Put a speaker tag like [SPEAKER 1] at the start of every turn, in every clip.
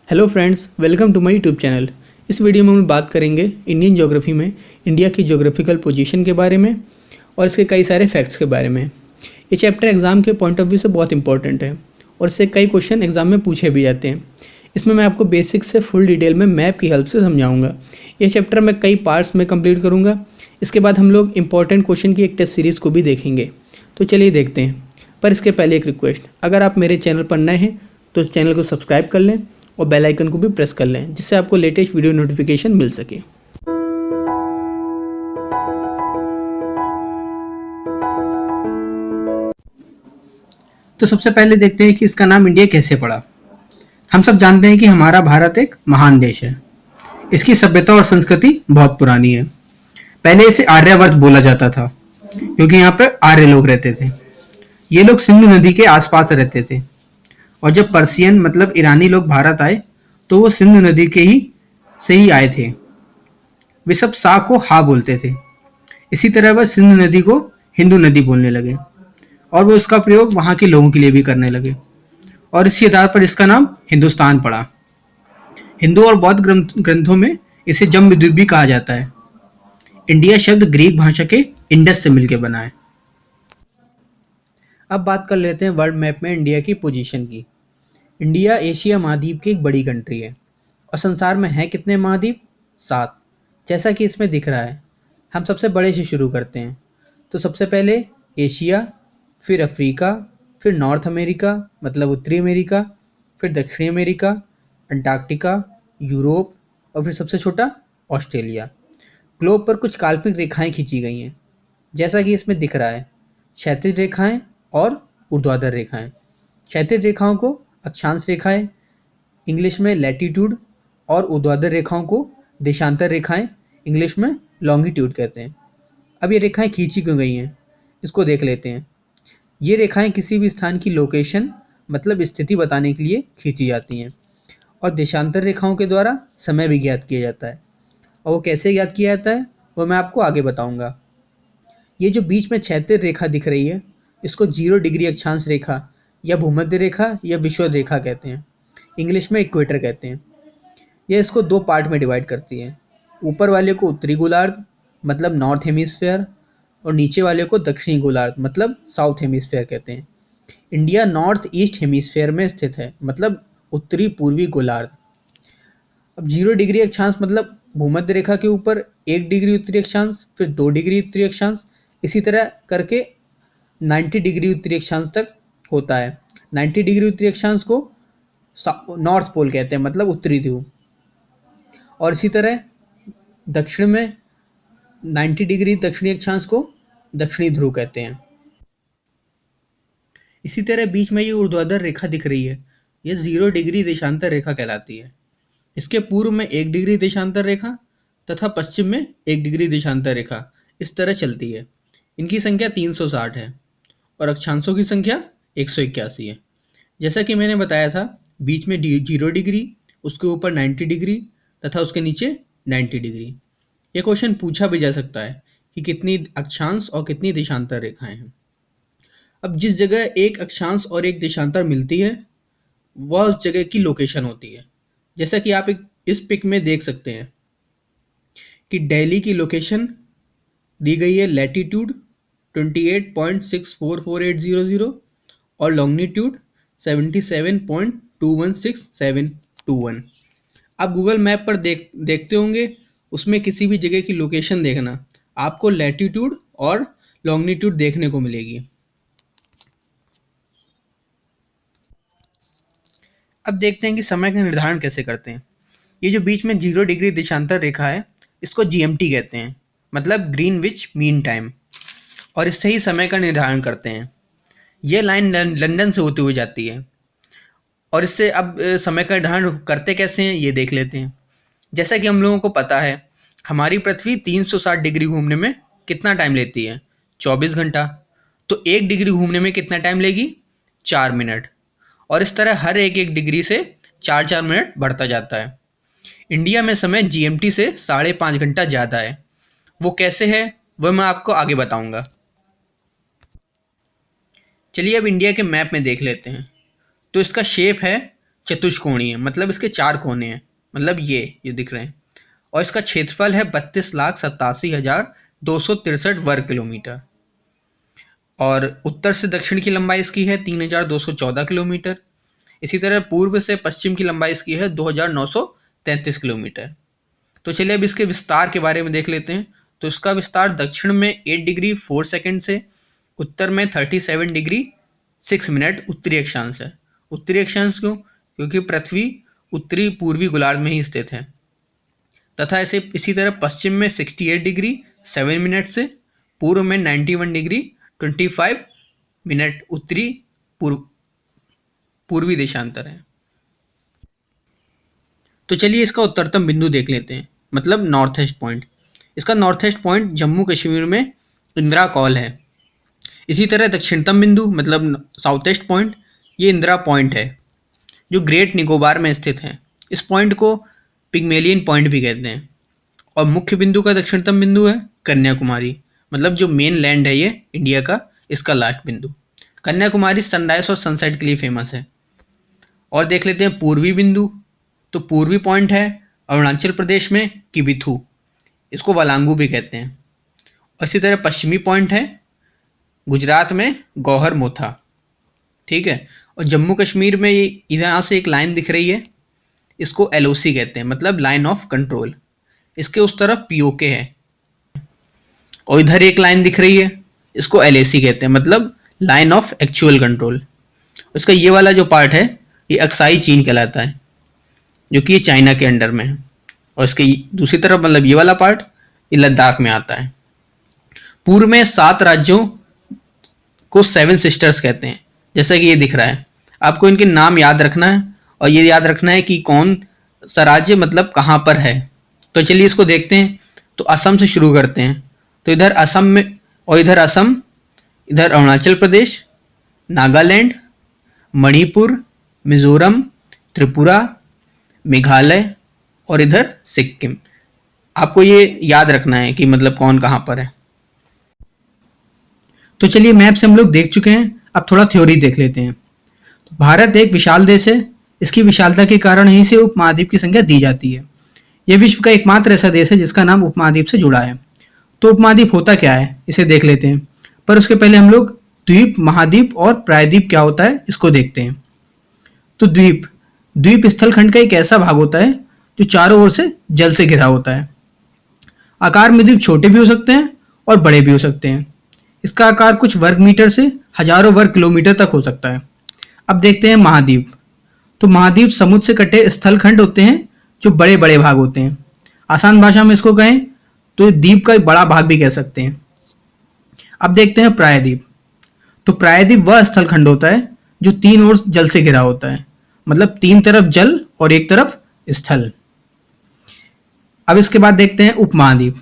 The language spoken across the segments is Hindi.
[SPEAKER 1] Hello friends, welcome to my YouTube channel. इस वीडियो में हम बात करेंगे इंडियन ज्योग्राफी में इंडिया की ज्योग्राफिकल पोजीशन के बारे में और इसके कई सारे फैक्ट्स के बारे में। ये चैप्टर एग्जाम के पॉइंट ऑफ व्यू से बहुत इंपॉर्टेंट है और इससे कई क्वेश्चन एग्जाम में पूछे भी जाते हैं। इसमें मैं आपको बेसिक से फुल डिटेल में मैप की हेल्प से समझाऊंगा। ये चैप्टर मैं कई पार्ट्स में कंप्लीट करूँगा। इसके बाद हम लोग इंपॉर्टेंट क्वेश्चन की एक टेस्ट सीरीज़ को भी देखेंगे। तो चलिए देखते हैं। पर इसके पहले एक रिक्वेस्ट, अगर आप मेरे चैनल पर नए हैं तो इस चैनल को सब्सक्राइब कर लें और बेल आइकन को भी प्रेस कर लें, जिससे आपको लेटेस्ट वीडियो नोटिफिकेशन मिल सके। तो सबसे पहले देखते हैं कि इसका नाम इंडिया कैसे पड़ा। हम सब जानते हैं कि हमारा भारत एक महान देश है। इसकी सभ्यता और संस्कृति बहुत पुरानी है। पहले इसे आर्यावर्त बोला जाता था क्योंकि यहाँ पे आर्य लोग रहते थे। ये लोग सिंधु नदी के आसपास रहते थे और जब पर्शियन मतलब ईरानी लोग भारत आए तो वो सिंधु नदी के ही से ही आए थे। वे सब सा को हा बोलते थे। इसी तरह वह सिंधु नदी को हिंदू नदी बोलने लगे और वो इसका प्रयोग वहाँ के लोगों के लिए भी करने लगे और इसी आधार पर इसका नाम हिंदुस्तान पड़ा। हिंदू और बौद्ध ग्रंथों में इसे जम्बूद्वीप भी कहा जाता है। इंडिया शब्द ग्रीक भाषा के इंडस से मिलकर बना है। अब बात कर लेते हैं वर्ल्ड मैप में इंडिया की पोजीशन की। इंडिया एशिया महाद्वीप की एक बड़ी कंट्री है और संसार में है कितने महाद्वीप? 7, जैसा कि इसमें दिख रहा है। हम सबसे बड़े से शुरू करते हैं। तो सबसे पहले एशिया, फिर अफ्रीका, फिर नॉर्थ अमेरिका मतलब उत्तरी अमेरिका, फिर दक्षिणी अमेरिका, अंटार्कटिका, यूरोप और फिर सबसे छोटा ऑस्ट्रेलिया। ग्लोब पर कुछ काल्पनिक रेखाएं खींची गई हैं, जैसा कि इसमें दिख रहा है, क्षैतिज रेखाएं और ऊर्ध्वाधर रेखाएं। क्षैतिज रेखाओं को अक्षांश रेखाएं इंग्लिश में लैटिट्यूड और ऊर्ध्वाधर रेखाओं को देशांतर रेखाएं इंग्लिश में लॉन्गिट्यूड कहते हैं। अब ये रेखाएं खींची क्यों गई हैं, इसको देख लेते हैं। ये रेखाएं किसी भी स्थान की लोकेशन मतलब स्थिति बताने के लिए खींची जाती हैं और देशांतर रेखाओं के द्वारा समय भी ज्ञात किया जाता है। और वो कैसे ज्ञात किया जाता है वो मैं आपको आगे बताऊंगा। ये जो बीच में क्षैतिज रेखा दिख रही है, इसको 0 डिग्री अक्षांश रेखा या भूमध्य रेखा या विषुवत रेखा कहते हैं। इंग्लिश में इक्वेटर कहते हैं। यह इसको 2 पार्ट में डिवाइड करती है। ऊपर वाले को उत्तरी गोलार्ध मतलब नॉर्थ हेमिस्फेयर और नीचे वाले को दक्षिणी गोलार्ध मतलब साउथ हेमिस्फेयर कहते हैं। इंडिया नॉर्थ ईस्ट हेमिस्फेयर में स्थित है मतलब उत्तरी पूर्वी गोलार्ध। अब 0 डिग्री अक्षांश मतलब भूमध्य रेखा के ऊपर 1 डिग्री उत्तरी अक्षांश, फिर 2 डिग्री उत्तरी अक्षांश, इसी तरह करके 90 डिग्री उत्तरी अक्षांश तक होता है। 90 डिग्री उत्तरी अक्षांश को नॉर्थ पोल कहते हैं मतलब उत्तरी ध्रुव। और इसी तरह दक्षिण में 90 डिग्री दक्षिणी अक्षांश को दक्षिणी ध्रुव कहते हैं। इसी तरह बीच में ये ऊर्ध्वाधर रेखा दिख रही है, ये 0 डिग्री देशांतर रेखा कहलाती है। इसके पूर्व में 1 डिग्री देशांतर रेखा तथा पश्चिम में 1 डिग्री देशांतर रेखा इस तरह चलती है। इनकी संख्या 360 है और अक्षांशों की संख्या 181 है। जैसा कि मैंने बताया था, बीच में 0 डिग्री, उसके ऊपर 90 डिग्री तथा उसके नीचे 90 डिग्री। यह क्वेश्चन पूछा भी जा सकता है कि कितनी अक्षांश और कितनी देशांतर रेखाएं हैं। अब जिस जगह एक अक्षांश और एक देशांतर मिलती है वह उस जगह की लोकेशन होती है। जैसा कि आप इस पिक में देख सकते हैं कि दिल्ली की लोकेशन दी गई है लैटिट्यूड 28.644800 और लॉन्गिट्यूड 77.216721। आप गूगल मैप पर देखते होंगे, उसमें किसी भी जगह की लोकेशन देखना, आपको लैटिट्यूड और लॉन्गिट्यूड देखने को मिलेगी। अब देखते हैं कि समय का निर्धारण कैसे करते हैं। ये जो बीच में 0 डिग्री देशांतर रेखा है, इसको जीएमटी कहते हैं मतलब ग्रीनविच मीन टाइम, और इससे ही समय का निर्धारण करते हैं। यह लाइन लंदन से होती हुई जाती है और इससे अब समय का निर्धारण करते कैसे हैं ये देख लेते हैं। जैसा कि हम लोगों को पता है, हमारी पृथ्वी 360 डिग्री घूमने में कितना टाइम लेती है? 24 घंटा। तो 1 डिग्री घूमने में कितना टाइम लेगी? 4 मिनट। और इस तरह हर एक डिग्री से 4-4 मिनट बढ़ता जाता है। इंडिया में समय जीएमटी से 5.5 घंटा ज़्यादा है। वो कैसे है वह मैं आपको आगे बताऊंगा। चलिए अब इंडिया के मैप में देख लेते हैं। तो इसका शेप है चतुष्कोणीय, मतलब इसके 4 कोने हैं, मतलब ये दिख रहे हैं। और इसका क्षेत्रफल है 32,87,263 वर्ग किलोमीटर। और उत्तर से दक्षिण की लंबाई इसकी है 3,214 किलोमीटर। इसी तरह पूर्व से पश्चिम की लंबाई इसकी है 2,933 किलोमीटर। तो चलिए अब इसके विस्तार के बारे में देख लेते हैं। तो इसका विस्तार दक्षिण में 8 डिग्री 4 सेकंड से, उत्तर में 37 डिग्री 6 मिनट उत्तरी अक्षांश है। उत्तरी अक्षांश क्यों? क्योंकि पृथ्वी उत्तरी पूर्वी गोलार्ध में ही स्थित है। तथा इसी तरह पश्चिम में 68 डिग्री 7 मिनट से, पूर्व में 91 डिग्री 25 मिनट उत्तरी पूर्वी देशांतर है। तो चलिए इसका उत्तरतम बिंदु देख लेते हैं, मतलब नॉर्थ ईस्ट पॉइंट। इसका north east point Jammu Kashmir में इंदिरा कॉल है। इसी तरह दक्षिणतम बिंदु मतलब साउथ ईस्ट पॉइंट, ये इंदिरा पॉइंट है जो ग्रेट निकोबार में स्थित है। इस पॉइंट को पिग्मेलियन पॉइंट भी कहते हैं। और मुख्य बिंदु का दक्षिणतम बिंदु है कन्याकुमारी, मतलब जो मेन लैंड है ये इंडिया का, इसका लास्ट बिंदु। कन्याकुमारी सनराइज और सनसेट के लिए फेमस है। और देख लेते हैं पूर्वी बिंदु। तो पूर्वी पॉइंट है अरुणाचल प्रदेश में किबिथू, इसको वलांगू भी कहते हैं। और इसी तरह पश्चिमी पॉइंट है गुजरात में गौहर मोथा, ठीक है। और जम्मू कश्मीर में ये यहाँ से एक लाइन दिख रही है, इसको एलओसी कहते हैं, मतलब लाइन ऑफ कंट्रोल। इसके उस तरफ पीओके है। और इधर एक लाइन दिख रही है, इसको एलएसी कहते हैं, मतलब लाइन ऑफ एक्चुअल कंट्रोल। इसका ये वाला जो पार्ट है ये अक्साई चीन कहलाता है, जो कि ये चाइना के अंडर में है। और इसके दूसरी तरफ मतलब ये वाला पार्ट ये लद्दाख में आता है। पूर्व में 7 राज्यों को 7 सिस्टर्स कहते हैं, जैसा कि ये दिख रहा है। आपको इनके नाम याद रखना है और ये याद रखना है कि कौन सा राज्य मतलब कहाँ पर है। तो चलिए इसको देखते हैं। तो असम से शुरू करते हैं। तो इधर असम में, और इधर असम, इधर अरुणाचल प्रदेश, नागालैंड, मणिपुर, मिजोरम, त्रिपुरा, मेघालय और इधर सिक्किम। आपको ये याद रखना है कि मतलब कौन कहाँ पर है। तो चलिए मैप से हम लोग देख चुके हैं, अब थोड़ा थ्योरी देख लेते हैं। तो भारत एक विशाल देश है। इसकी विशालता के कारण ही से उपमहाद्वीप की संख्या दी जाती है। यह विश्व का एकमात्र ऐसा देश है जिसका नाम उपमहाद्वीप से जुड़ा है। तो उपमहाद्वीप होता क्या है इसे देख लेते हैं, पर उसके पहले हम लोग द्वीप, महाद्वीप और प्रायद्वीप क्या होता है इसको देखते हैं। तो द्वीप स्थलखंड का एक ऐसा भाग होता है जो चारों ओर से जल से घिरा होता है। आकार में द्वीप छोटे भी हो सकते हैं और बड़े भी हो सकते हैं। इसका आकार कुछ वर्ग मीटर से हजारों वर्ग किलोमीटर तक हो सकता है। अब देखते हैं महाद्वीप। तो महाद्वीप समुद्र से कटे स्थलखंड होते हैं जो बड़े बड़े भाग होते हैं। आसान भाषा में इसको कहें तो द्वीप का बड़ा भाग भी कह सकते हैं। अब देखते हैं प्रायद्वीप। तो प्रायद्वीप वह स्थलखंड होता है जो 3 ओर जल से घिरा होता है, मतलब 3 तरफ जल और 1 तरफ स्थल। अब इसके बाद देखते हैं उपमहाद्वीप।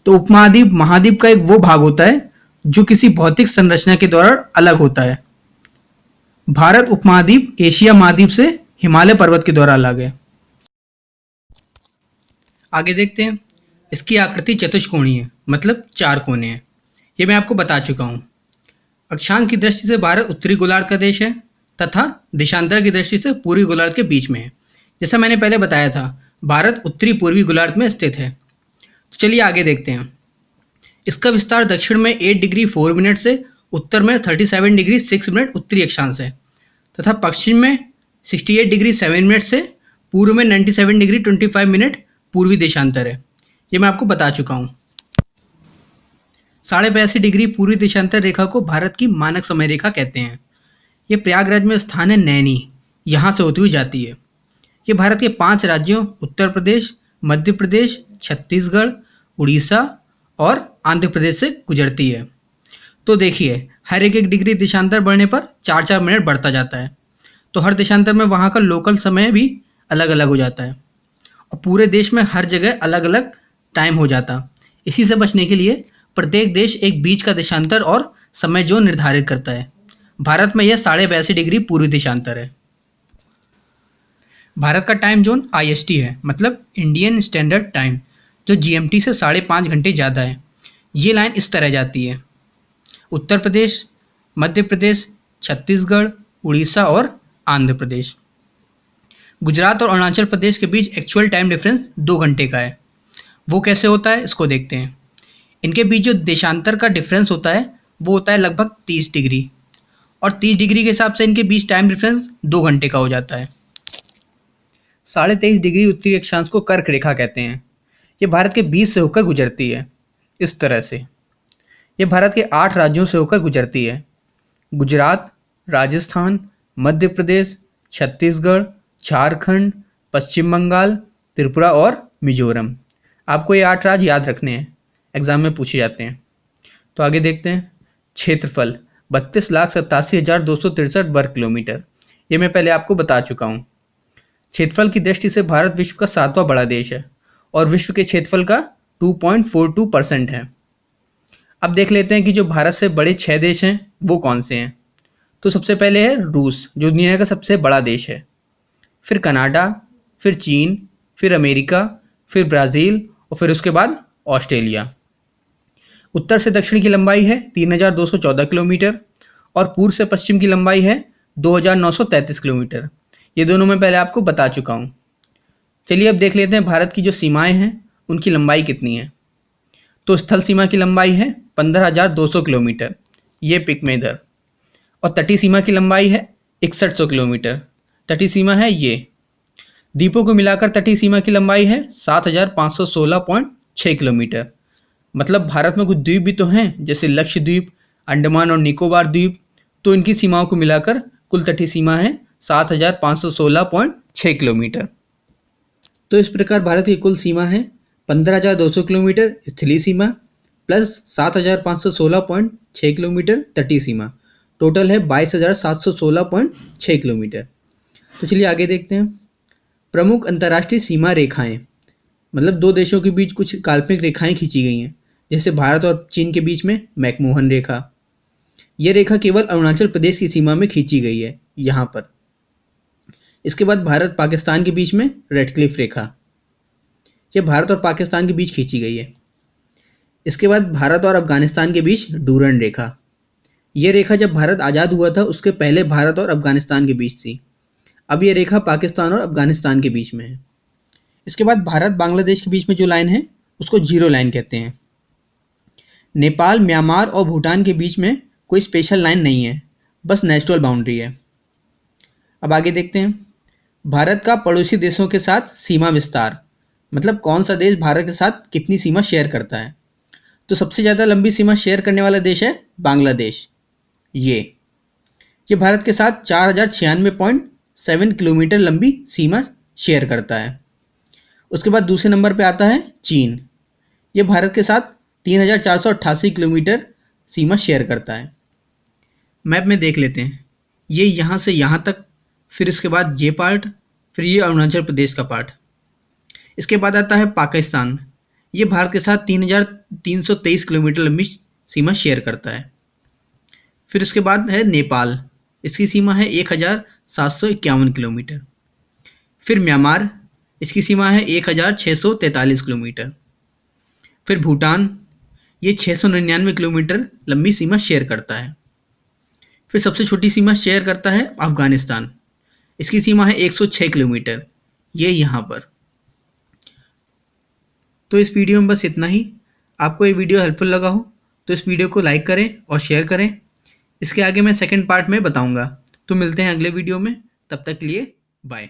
[SPEAKER 1] तो उपमहाद्वीप महाद्वीप का एक वो भाग होता है जो किसी भौतिक संरचना के द्वारा अलग होता है। भारत उपमहाद्वीप एशिया महाद्वीप से हिमालय पर्वत के द्वारा अलग है। आगे देखते हैं। इसकी आकृति चतुष्कोणीय है, मतलब 4 कोने हैं। ये मैं आपको बता चुका हूं। अक्षांश की दृष्टि से भारत उत्तरी गोलार्ध का देश है तथा देशांतर की दृष्टि से पूर्वी गोलार्ध के बीच में है। जैसा मैंने पहले बताया था, भारत उत्तरी पूर्वी गोलार्ध में स्थित है। तो चलिए आगे देखते हैं। इसका विस्तार दक्षिण में 8 डिग्री 4 मिनट से, उत्तर में 37 डिग्री 6 मिनट उत्तरी अक्षांश है, तथा पश्चिम में 68 डिग्री 7 मिनट से, पूर्व में 97 डिग्री 25 मिनट पूर्वी देशांतर है। ये मैं आपको बता चुका हूँ। 82.5 डिग्री पूर्वी देशांतर रेखा को भारत की मानक समय रेखा कहते हैं। ये प्रयागराज में स्थान है नैनी, यहाँ से होती हुई जाती है। ये भारत के 5 राज्यों उत्तर प्रदेश, मध्य प्रदेश, छत्तीसगढ़, उड़ीसा और आंध्र प्रदेश से गुजरती है। तो देखिए, हर एक डिग्री देशांतर बढ़ने पर 4-4 मिनट बढ़ता जाता है। तो हर देशांतर में वहाँ का लोकल समय भी अलग अलग हो जाता है और पूरे देश में हर जगह अलग अलग टाइम हो जाता। इसी से बचने के लिए प्रत्येक देश एक बीच का देशांतर और समय जोन निर्धारित करता है। भारत में यह 82.5 डिग्री पूर्वी देशांतर है। भारत का टाइम जोन IST है, मतलब इंडियन स्टैंडर्ड टाइम, जो GMT से 5.5 घंटे ज़्यादा है। ये लाइन इस तरह जाती है: उत्तर प्रदेश, मध्य प्रदेश, छत्तीसगढ़, उड़ीसा और आंध्र प्रदेश। गुजरात और अरुणाचल प्रदेश के बीच एक्चुअल टाइम डिफरेंस 2 घंटे का है। वो कैसे होता है इसको देखते हैं। इनके बीच जो देशांतर का डिफरेंस होता है वो होता है लगभग 30 डिग्री, और 30 डिग्री के हिसाब से इनके बीच टाइम डिफरेंस 2 घंटे का हो जाता है। 23.5 डिग्री उत्तरी अक्षांश को कर्क रेखा कहते हैं। ये भारत के बीच से होकर गुजरती है इस तरह से। ये भारत के 8 राज्यों से होकर गुजरती है: गुजरात, राजस्थान, मध्य प्रदेश, छत्तीसगढ़, झारखंड, पश्चिम बंगाल, त्रिपुरा और मिजोरम। आपको ये 8 राज्य याद रखने हैं, एग्जाम में पूछे जाते हैं। तो आगे देखते हैं। क्षेत्रफल 32,87,263 वर्ग किलोमीटर। ये मैं पहले आपको बता चुका हूँ। क्षेत्रफल की दृष्टि से भारत विश्व का 7वां बड़ा देश है और विश्व के क्षेत्रफल का 2.42% है। अब देख लेते हैं कि जो भारत से बड़े 6 देश हैं वो कौन से हैं। तो सबसे पहले है रूस, जो दुनिया का सबसे बड़ा देश है। फिर कनाडा, फिर चीन, फिर अमेरिका, फिर ब्राज़ील और फिर उसके बाद ऑस्ट्रेलिया। उत्तर से दक्षिण की लंबाई है 3,214 किलोमीटर और पूर्व से पश्चिम की लंबाई है 2,933 किलोमीटर। ये दोनों मैं पहले आपको बता चुका हूँ। चलिए अब देख लेते हैं भारत की जो सीमाएं हैं उनकी लंबाई कितनी है। तो स्थल सीमा की लंबाई है 15,200 किलोमीटर, ये पिक में इधर। और तटीय सीमा की लंबाई है 6100 किलोमीटर, तटीय सीमा है ये। द्वीपों को मिलाकर तटीय सीमा की लंबाई है 7,516.6 किलोमीटर। मतलब भारत में कुछ द्वीप भी तो हैं, जैसे लक्षद्वीप, अंडमान और निकोबार द्वीप, तो इनकी सीमाओं को मिलाकर कुल तटीय सीमा है 7,516.6 किलोमीटर। तो इस प्रकार भारत की कुल सीमा है 15,200 किलोमीटर स्थलीय सीमा प्लस 7,516.6 किलोमीटर तटीय सीमा, टोटल है 22,716.6 किलोमीटर। तो चलिए आगे देखते हैं। प्रमुख अंतर्राष्ट्रीय सीमा रेखाएं, मतलब दो देशों के बीच कुछ काल्पनिक रेखाएं खींची गई हैं, जैसे भारत और चीन के बीच में मैकमोहन रेखा। यह रेखा केवल अरुणाचल प्रदेश की सीमा में खींची गई है यहाँ पर। इसके बाद भारत पाकिस्तान के बीच में रेडक्लिफ रेखा, यह भारत और पाकिस्तान के बीच खींची गई है। इसके बाद भारत और अफगानिस्तान के बीच डूरन रेखा। यह रेखा जब भारत आज़ाद हुआ था उसके पहले भारत और अफगानिस्तान के बीच थी। अब यह रेखा पाकिस्तान और अफगानिस्तान के बीच में है। इसके बाद भारत बांग्लादेश के बीच में जो लाइन है उसको जीरो लाइन कहते हैं। नेपाल, म्यांमार और भूटान के बीच में कोई स्पेशल लाइन नहीं है, बस नेचुरल बाउंड्री है। अब आगे देखते हैं। भारत का पड़ोसी देशों के साथ सीमा विस्तार, मतलब कौन सा देश भारत के साथ कितनी सीमा शेयर करता है। तो सबसे ज़्यादा लंबी सीमा शेयर करने वाला देश है बांग्लादेश। ये भारत के साथ 4,096.7 किलोमीटर लंबी सीमा शेयर करता है। उसके बाद दूसरे नंबर पे आता है चीन। ये भारत के साथ 3,488 किलोमीटर सीमा शेयर करता है। मैप में देख लेते हैं। ये यहाँ से यहाँ तक, फिर इसके बाद ये पार्ट, फिर ये अरुणाचल प्रदेश का पार्ट। इसके बाद आता है पाकिस्तान। ये भारत के साथ 3,323 किलोमीटर लंबी सीमा शेयर करता है। फिर इसके बाद है नेपाल, इसकी सीमा है 1,751 किलोमीटर। फिर म्यांमार, इसकी सीमा है 1,643 किलोमीटर। फिर भूटान, ये 699 किलोमीटर लंबी सीमा शेयर करता है। फिर सबसे छोटी सीमा शेयर करता है अफगानिस्तान, इसकी सीमा है 106 किलोमीटर, ये यहाँ पर। तो इस वीडियो में बस इतना ही। आपको ये वीडियो हेल्पफुल लगा हो तो इस वीडियो को लाइक करें और शेयर करें। इसके आगे मैं सेकंड पार्ट में बताऊंगा। तो मिलते हैं अगले वीडियो में, तब तक के लिए बाय।